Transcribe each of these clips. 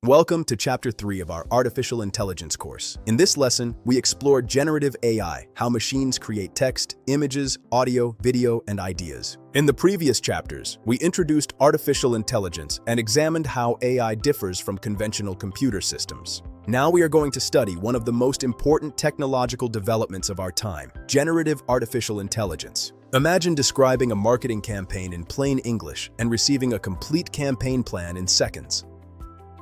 Welcome to Chapter 3 of our Artificial Intelligence course. In this lesson, we explore generative AI, how machines create text, images, audio, video, and ideas. In the previous chapters, we introduced artificial intelligence and examined how AI differs from conventional computer systems. Now we are going to study one of the most important technological developments of our time, generative artificial intelligence. Imagine describing a marketing campaign in plain English and receiving a complete campaign plan in seconds.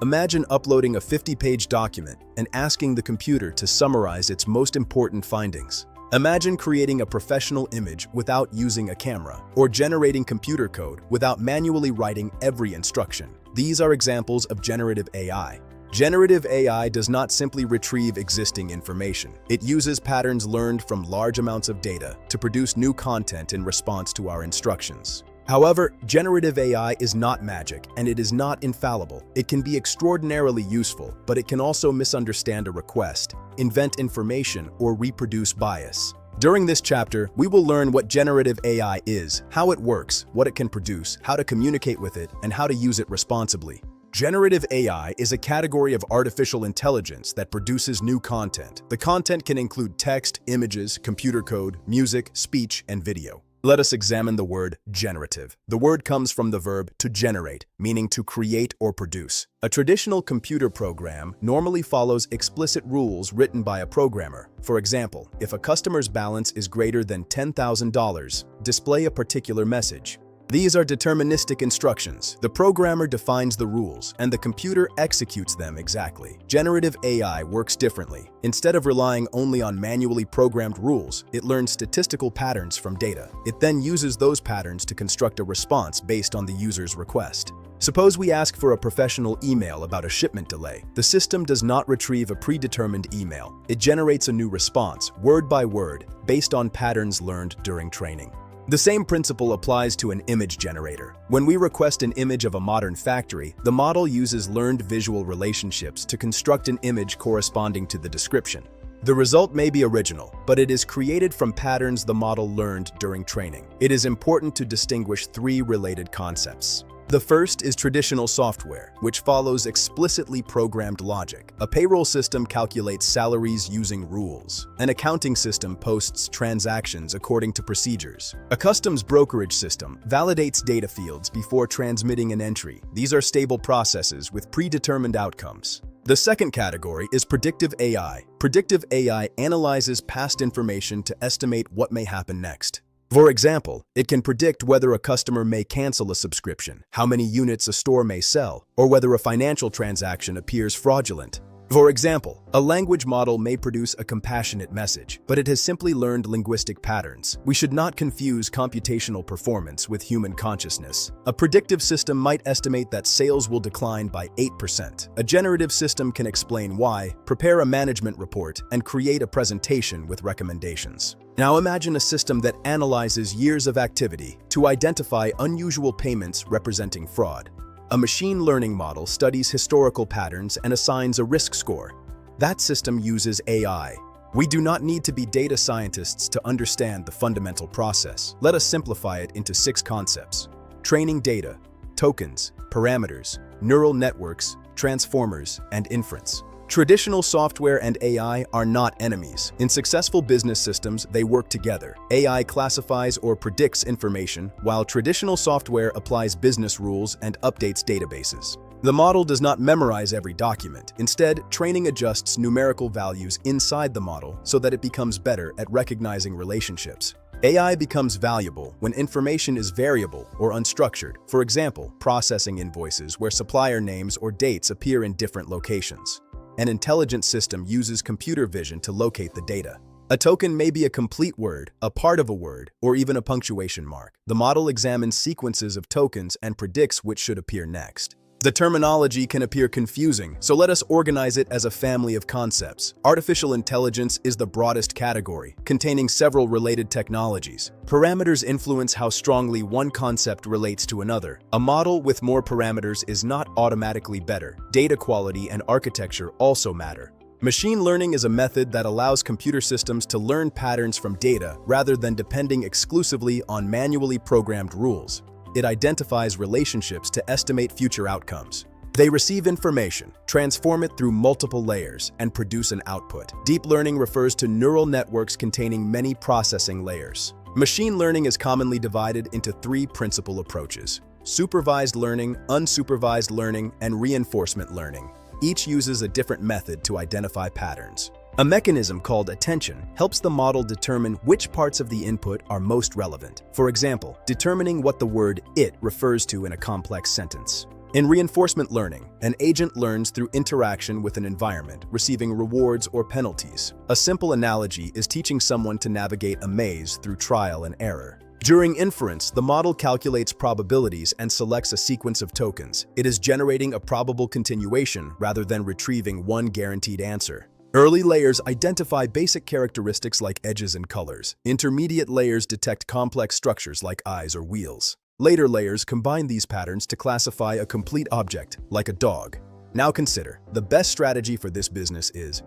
Imagine uploading a 50-page document and asking the computer to summarize its most important findings. Imagine creating a professional image without using a camera, or generating computer code without manually writing every instruction. These are examples of generative AI. Generative AI does not simply retrieve existing information. It uses patterns learned from large amounts of data to produce new content in response to our instructions. However, generative AI is not magic, and it is not infallible. It can be extraordinarily useful, but it can also misunderstand a request, invent information, or reproduce bias. During this chapter, we will learn what generative AI is, how it works, what it can produce, how to communicate with it, and how to use it responsibly. Generative AI is a category of artificial intelligence that produces new content. The content can include text, images, computer code, music, speech, and video. Let us examine the word generative. The word comes from the verb to generate, meaning to create or produce. A traditional computer program normally follows explicit rules written by a programmer. For example, if a customer's balance is greater than $10,000, display a particular message. These are deterministic instructions. The programmer defines the rules, and the computer executes them exactly. Generative AI works differently. Instead of relying only on manually programmed rules, it learns statistical patterns from data. It then uses those patterns to construct a response based on the user's request. Suppose we ask for a professional email about a shipment delay. The system does not retrieve a predetermined email. It generates a new response, word by word, based on patterns learned during training. The same principle applies to an image generator. When we request an image of a modern factory, the model uses learned visual relationships to construct an image corresponding to the description. The result may be original, but it is created from patterns the model learned during training. It is important to distinguish three related concepts. The first is traditional software, which follows explicitly programmed logic. A payroll system calculates salaries using rules. An accounting system posts transactions according to procedures. A customs brokerage system validates data fields before transmitting an entry. These are stable processes with predetermined outcomes. The second category is predictive AI. Predictive AI analyzes past information to estimate what may happen next. For example, it can predict whether a customer may cancel a subscription, how many units a store may sell, or whether a financial transaction appears fraudulent. For example, a language model may produce a compassionate message, but it has simply learned linguistic patterns. We should not confuse computational performance with human consciousness. A predictive system might estimate that sales will decline by 8%. A generative system can explain why, prepare a management report, and create a presentation with recommendations. Now imagine a system that analyzes years of activity to identify unusual payments representing fraud. A machine learning model studies historical patterns and assigns a risk score. That system uses AI. We do not need to be data scientists to understand the fundamental process. Let us simplify it into 6 concepts: training data, tokens, parameters, neural networks, transformers, and inference. Traditional software and AI are not enemies. In successful business systems, they work together. AI classifies or predicts information, while traditional software applies business rules and updates databases. The model does not memorize every document. Instead, training adjusts numerical values inside the model so that it becomes better at recognizing relationships. AI becomes valuable when information is variable or unstructured. For example, processing invoices where supplier names or dates appear in different locations. An intelligent system uses computer vision to locate the data. A token may be a complete word, a part of a word, or even a punctuation mark. The model examines sequences of tokens and predicts which should appear next. The terminology can appear confusing, so let us organize it as a family of concepts. Artificial intelligence is the broadest category, containing several related technologies. Parameters influence how strongly one concept relates to another. A model with more parameters is not automatically better. Data quality and architecture also matter. Machine learning is a method that allows computer systems to learn patterns from data rather than depending exclusively on manually programmed rules. It identifies relationships to estimate future outcomes. They receive information, transform it through multiple layers, and produce an output. Deep learning refers to neural networks containing many processing layers. Machine learning is commonly divided into three principal approaches: supervised learning, unsupervised learning, and reinforcement learning. Each uses a different method to identify patterns. A mechanism called attention helps the model determine which parts of the input are most relevant. For example, determining what the word "it" refers to in a complex sentence. In reinforcement learning, an agent learns through interaction with an environment, receiving rewards or penalties. A simple analogy is teaching someone to navigate a maze through trial and error. During inference, the model calculates probabilities and selects a sequence of tokens. It is generating a probable continuation rather than retrieving one guaranteed answer. Early layers identify basic characteristics like edges and colors. Intermediate layers detect complex structures like eyes or wheels. Later layers combine these patterns to classify a complete object, like a dog. Now consider, the best strategy for this business is: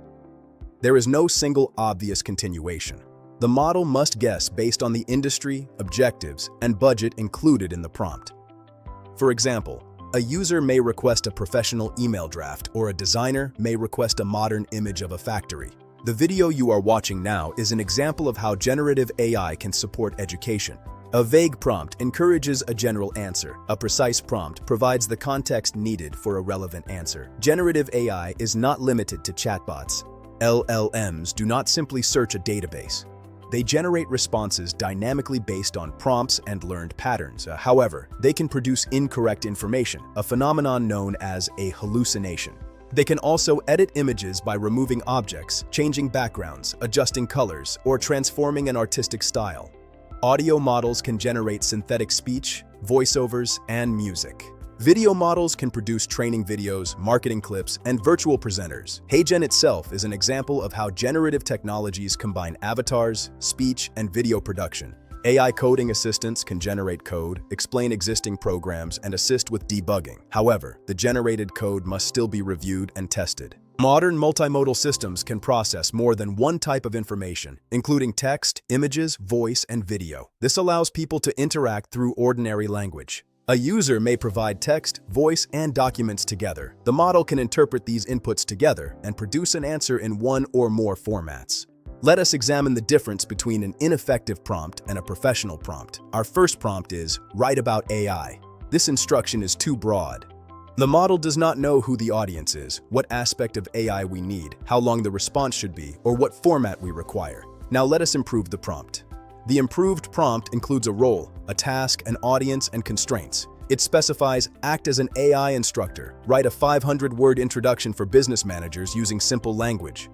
there is no single obvious continuation. The model must guess based on the industry, objectives, and budget included in the prompt. For example, a user may request a professional email draft, or a designer may request a modern image of a factory. The video you are watching now is an example of how generative AI can support education. A vague prompt encourages a general answer. A precise prompt provides the context needed for a relevant answer. Generative AI is not limited to chatbots. LLMs do not simply search a database. They generate responses dynamically based on prompts and learned patterns. However, they can produce incorrect information, a phenomenon known as a hallucination. They can also edit images by removing objects, changing backgrounds, adjusting colors, or transforming an artistic style. Audio models can generate synthetic speech, voiceovers, and music. Video models can produce training videos, marketing clips, and virtual presenters. HeyGen itself is an example of how generative technologies combine avatars, speech, and video production. AI coding assistants can generate code, explain existing programs, and assist with debugging. However, the generated code must still be reviewed and tested. Modern multimodal systems can process more than one type of information, including text, images, voice, and video. This allows people to interact through ordinary language. A user may provide text, voice, and documents together. The model can interpret these inputs together and produce an answer in one or more formats. Let us examine the difference between an ineffective prompt and a professional prompt. Our first prompt is, "Write about AI." This instruction is too broad. The model does not know who the audience is, what aspect of AI we need, how long the response should be, or what format we require. Now let us improve the prompt. The improved prompt includes a role, a task, an audience, and constraints. It specifies, act as an AI instructor, write a 500-word introduction for business managers using simple language.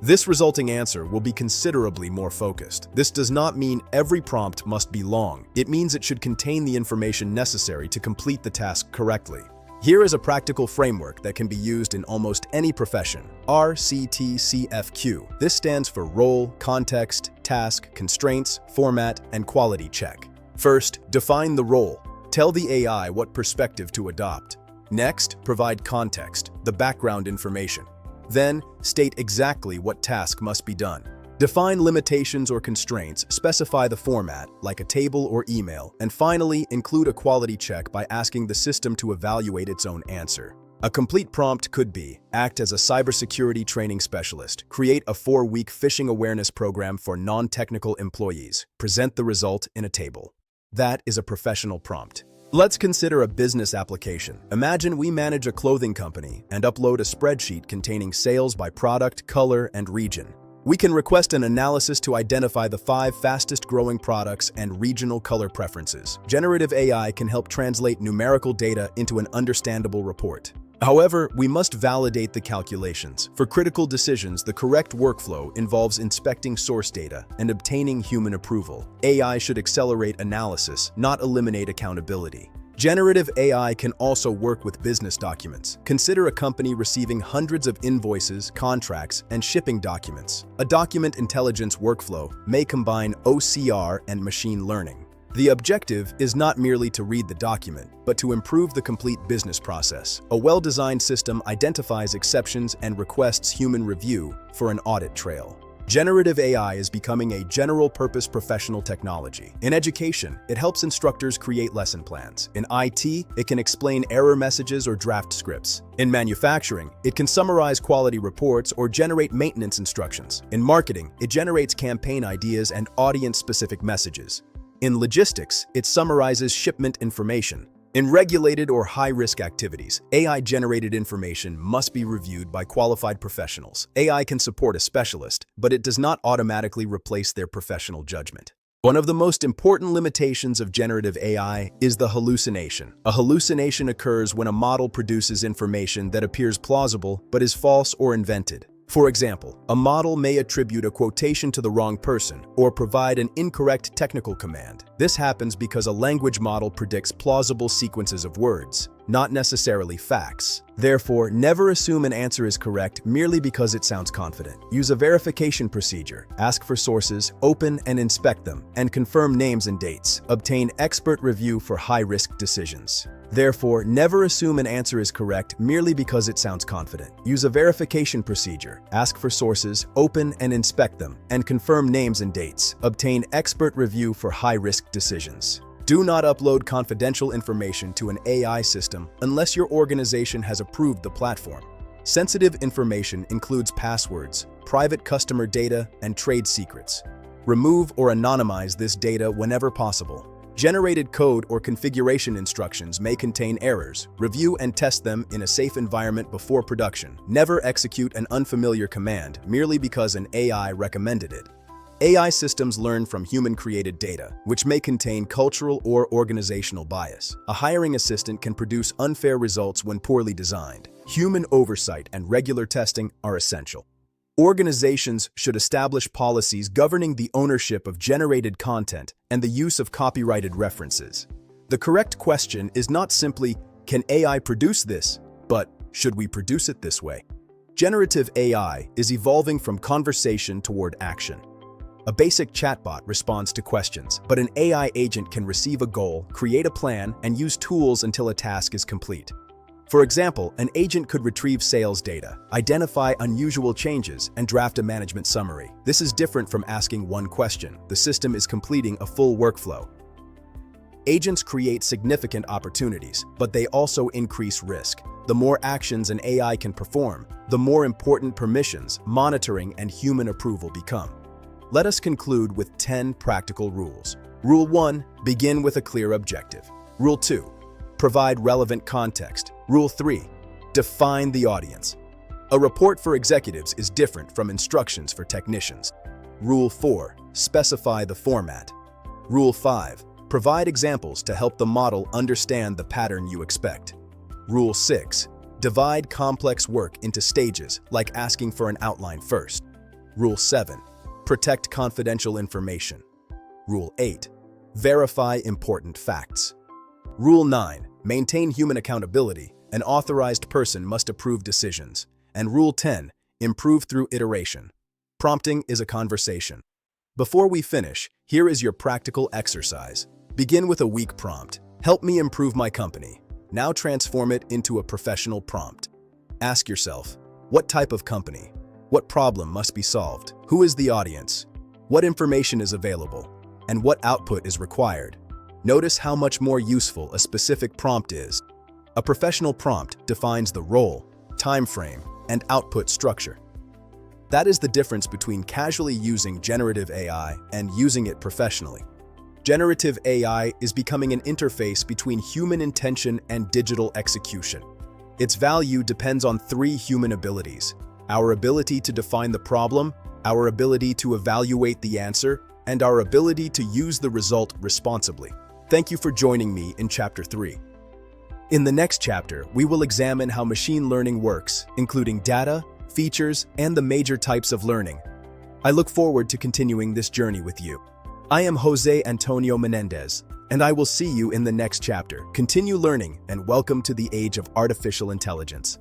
This resulting answer will be considerably more focused. This does not mean every prompt must be long. It means it should contain the information necessary to complete the task correctly. Here is a practical framework that can be used in almost any profession. RCTCFQ. This stands for role, context, task, constraints, format, and quality check. First, define the role. Tell the AI what perspective to adopt. Next, provide context, the background information. Then, state exactly what task must be done. Define limitations or constraints, specify the format, like a table or email, and finally, include a quality check by asking the system to evaluate its own answer. A complete prompt could be, act as a cybersecurity training specialist, create a 4-week phishing awareness program for non-technical employees, present the result in a table. That is a professional prompt. Let's consider a business application. Imagine we manage a clothing company and upload a spreadsheet containing sales by product, color, and region. We can request an analysis to identify the 5 fastest-growing products and regional color preferences. Generative AI can help translate numerical data into an understandable report. However, we must validate the calculations. For critical decisions, the correct workflow involves inspecting source data and obtaining human approval. AI should accelerate analysis, not eliminate accountability. Generative AI can also work with business documents. Consider a company receiving hundreds of invoices, contracts, and shipping documents. A document intelligence workflow may combine OCR and machine learning. The objective is not merely to read the document, but to improve the complete business process. A well-designed system identifies exceptions and requests human review for an audit trail. Generative AI is becoming a general-purpose professional technology. In education, it helps instructors create lesson plans. In IT, it can explain error messages or draft scripts. In manufacturing, it can summarize quality reports or generate maintenance instructions. In marketing, it generates campaign ideas and audience-specific messages. In logistics, it summarizes shipment information. In regulated or high-risk activities, AI-generated information must be reviewed by qualified professionals. AI can support a specialist, but it does not automatically replace their professional judgment. One of the most important limitations of generative AI is the hallucination. A hallucination occurs when a model produces information that appears plausible but is false or invented. For example, a model may attribute a quotation to the wrong person or provide an incorrect technical command. This happens because a language model predicts plausible sequences of words, not necessarily facts. Therefore, never assume an answer is correct merely because it sounds confident. Use a verification procedure. Ask for sources, open and inspect them, and confirm names and dates. Obtain expert review for high-risk decisions. Therefore, never assume an answer is correct merely because it sounds confident. Use a verification procedure. Ask for sources, open and inspect them, and confirm names and dates. Obtain expert review for high-risk decisions. Do not upload confidential information to an AI system unless your organization has approved the platform. Sensitive information includes passwords, private customer data, and trade secrets. Remove or anonymize this data whenever possible. Generated code or configuration instructions may contain errors. Review and test them in a safe environment before production. Never execute an unfamiliar command merely because an AI recommended it. AI systems learn from human-created data, which may contain cultural or organizational bias. A hiring assistant can produce unfair results when poorly designed. Human oversight and regular testing are essential. Organizations should establish policies governing the ownership of generated content and the use of copyrighted references. The correct question is not simply, can AI produce this, but should we produce it this way? Generative AI is evolving from conversation toward action. A basic chatbot responds to questions, but an AI agent can receive a goal, create a plan, and use tools until a task is complete. For example, an agent could retrieve sales data, identify unusual changes, and draft a management summary. This is different from asking one question. The system is completing a full workflow. Agents create significant opportunities, but they also increase risk. The more actions an AI can perform, the more important permissions, monitoring, and human approval become. Let us conclude with 10 practical rules. Rule 1. Begin with a clear objective. Rule 2. Provide relevant context. Rule 3. Define the audience. A report for executives is different from instructions for technicians. Rule 4. Specify the format. Rule 5. Provide examples to help the model understand the pattern you expect. Rule 6. Divide complex work into stages, like asking for an outline first. Rule 7. Protect confidential information. Rule 8. Verify important facts. Rule 9. Maintain human accountability. An authorized person must approve decisions. And Rule 10. Improve through iteration. Prompting is a conversation. Before we finish, here is your practical exercise. Begin with a weak prompt. Help me improve my company. Now transform it into a professional prompt. Ask yourself, what type of company? What problem must be solved? Who is the audience? What information is available? And what output is required? Notice how much more useful a specific prompt is. A professional prompt defines the role, time frame, and output structure. That is the difference between casually using generative AI and using it professionally. Generative AI is becoming an interface between human intention and digital execution. Its value depends on 3 human abilities: our ability to define the problem, our ability to evaluate the answer, and our ability to use the result responsibly. Thank you for joining me in Chapter 3. In the next chapter, we will examine how machine learning works, including data, features, and the major types of learning. I look forward to continuing this journey with you. I am Jose Antonio Menendez, and I will see you in the next chapter. Continue learning, and welcome to the age of artificial intelligence.